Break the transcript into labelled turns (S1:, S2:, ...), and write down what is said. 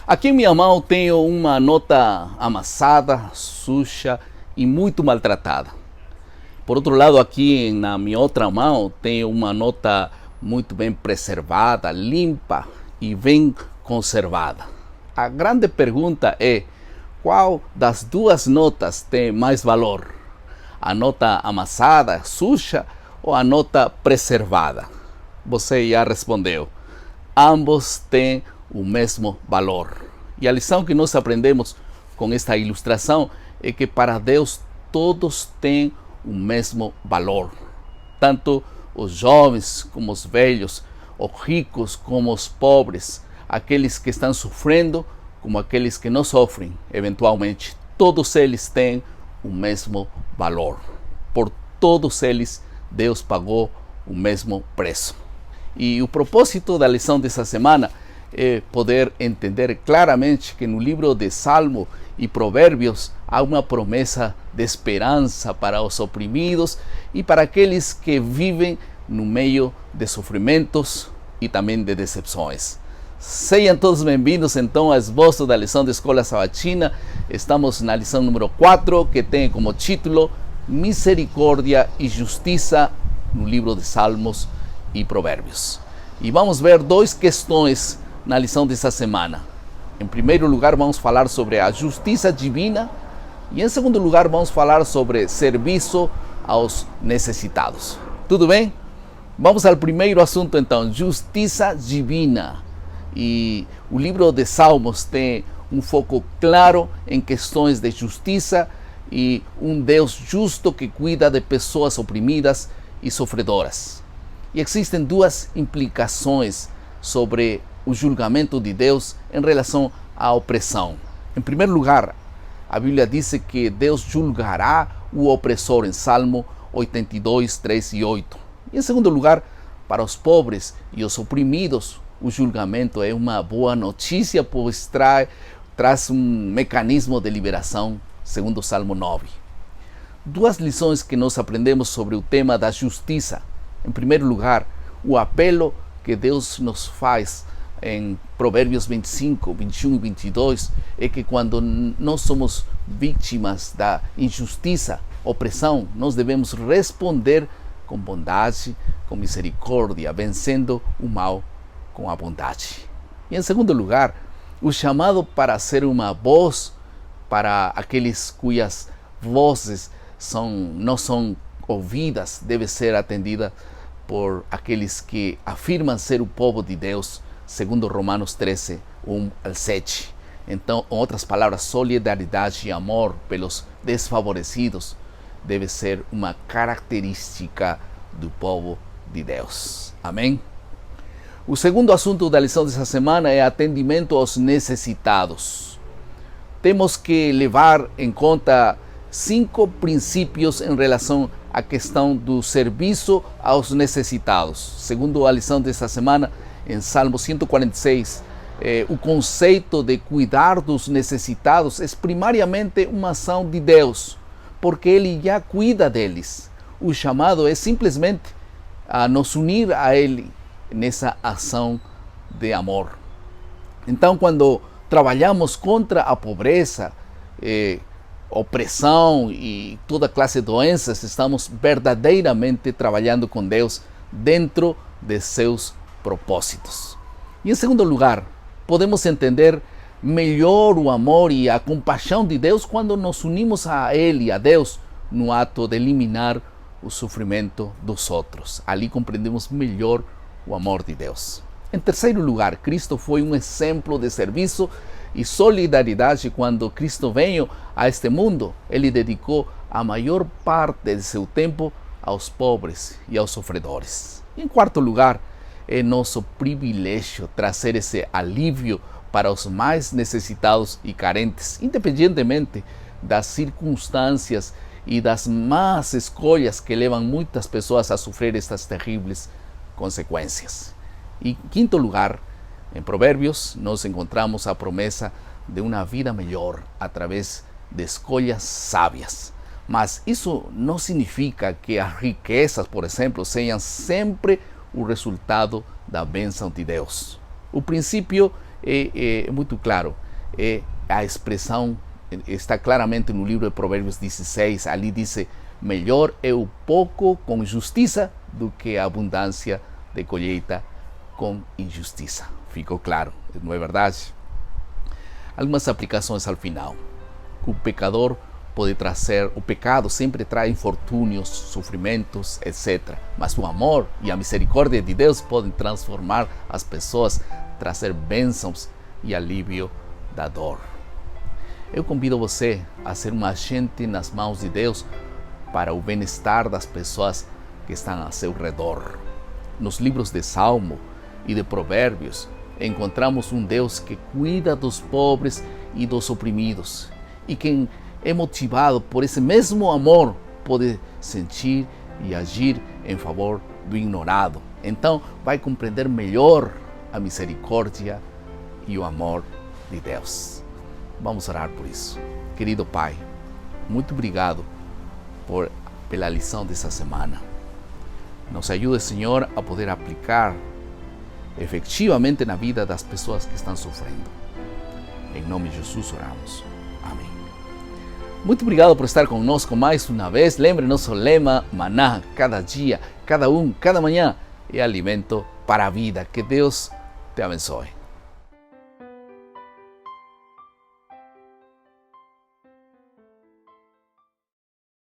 S1: Aqui em minha mão tenho uma nota amassada, suja e muito maltratada. Por outro lado, aqui na minha outra mão tenho uma nota muito bem preservada, limpa e bem conservada. A grande pergunta é: qual das duas notas tem mais valor? A nota amassada, suja ou a nota preservada? Você já respondeu. Ambos têm o mesmo valor. E a lição que nós aprendemos com esta ilustração é que para Deus todos têm o mesmo valor. Tanto os jovens como os velhos, os ricos como os pobres, aqueles que estão sofrendo como aqueles que não sofrem, eventualmente. Todos eles têm o mesmo valor. Por todos eles, Deus pagou o mesmo preço. E o propósito da lição dessa semana é poder entender claramente que no livro de Salmo e Provérbios há uma promessa de esperança para os oprimidos e para aqueles que vivem no meio de sofrimentos e também de decepções. Sejam todos bem-vindos então ao esboço da lição da Escola Sabatina. Estamos na lição número 4, que tem como título Misericórdia e Justiça no livro de Salmos e Provérbios. E vamos ver duas questões na lição dessa semana. Em primeiro lugar, vamos falar sobre a justiça divina e em segundo lugar, vamos falar sobre serviço aos necessitados. Tudo bem? Vamos ao primeiro assunto então, justiça divina. E o livro de Salmos tem um foco claro em questões de justiça e um Deus justo que cuida de pessoas oprimidas e sofredoras. E existem duas implicações sobre o julgamento de Deus em relação à opressão. Em primeiro lugar, a Bíblia diz que Deus julgará o opressor em Salmo 82, 3 e 8. E em segundo lugar, para os pobres e os oprimidos, o julgamento é uma boa notícia, pois traz um mecanismo de liberação, segundo o Salmo 9. Duas lições que nós aprendemos sobre o tema da justiça. Em primeiro lugar, o apelo que Deus nos faz em Provérbios 25, 21 e 22 é que quando nós somos vítimas da injustiça, opressão, nós devemos responder com bondade, com misericórdia, vencendo o mal com a bondade. E em segundo lugar, o chamado para ser uma voz para aqueles cujas vozes não são ouvidas deve ser atendida por aqueles que afirmam ser o povo de Deus, segundo Romanos 13, 1 ao 7. Então, em outras palavras, solidariedade e amor pelos desfavorecidos deve ser uma característica do povo de Deus. Amém? O segundo assunto da lição dessa semana é atendimento aos necessitados. Temos que levar em conta 5 princípios em relação à questão do serviço aos necessitados. Segundo a lição dessa semana, em Salmo 146, o conceito de cuidar dos necessitados é primariamente uma ação de Deus, porque Ele já cuida deles. O chamado é simplesmente a nos unir a Ele nessa ação de amor. Então, quando trabalhamos contra a pobreza, opressão e toda classe de doenças, estamos verdadeiramente trabalhando com Deus dentro de seus propósitos. E em segundo lugar, podemos entender melhor o amor e a compaixão de Deus quando nos unimos a Ele, a Deus, no ato de eliminar o sofrimento dos outros. Ali compreendemos melhor o amor de Deus. Em terceiro lugar, Cristo foi um exemplo de serviço e solidariedade. Quando Cristo veio a este mundo, Ele dedicou a maior parte de seu tempo aos pobres e aos sofredores. E em quarto lugar, é nosso privilégio trazer esse alívio para os mais necessitados e carentes, independentemente das circunstâncias e das más escolhas que levam muitas pessoas a sofrer estas terríveis consequências. E em quinto lugar, em Provérbios, nós encontramos a promessa de uma vida melhor através de escolhas sábias. Mas isso não significa que as riquezas, por exemplo, sejam sempre o resultado da bênção de Deus. O princípio é muito claro. A expressão está claramente no livro de Provérbios 16. Ali diz: melhor é o pouco com justiça do que a abundância de colheita com injustiça. Ficou claro, não é verdade? Algumas aplicações ao final. O pecado sempre traz infortúnios, sofrimentos, etc. Mas o amor e a misericórdia de Deus podem transformar as pessoas, trazer bênçãos e alívio da dor. Eu convido você a ser um agente nas mãos de Deus para o bem-estar das pessoas que estão a seu redor. Nos livros de Salmo e de Provérbios, encontramos um Deus que cuida dos pobres e dos oprimidos, e quem é motivado por esse mesmo amor pode sentir e agir em favor do ignorado. Então vai compreender melhor a misericórdia e o amor de Deus. Vamos orar por isso. Querido Pai, muito obrigado pela lição dessa semana. Nos ajude, Senhor, a poder aplicar efetivamente na vida das pessoas que estão sofrendo. Em nome de Jesus oramos. Amém. Muito obrigado por estar conosco mais uma vez. Lembre nosso lema: maná, cada dia, cada manhã é alimento para a vida. Que Deus te abençoe.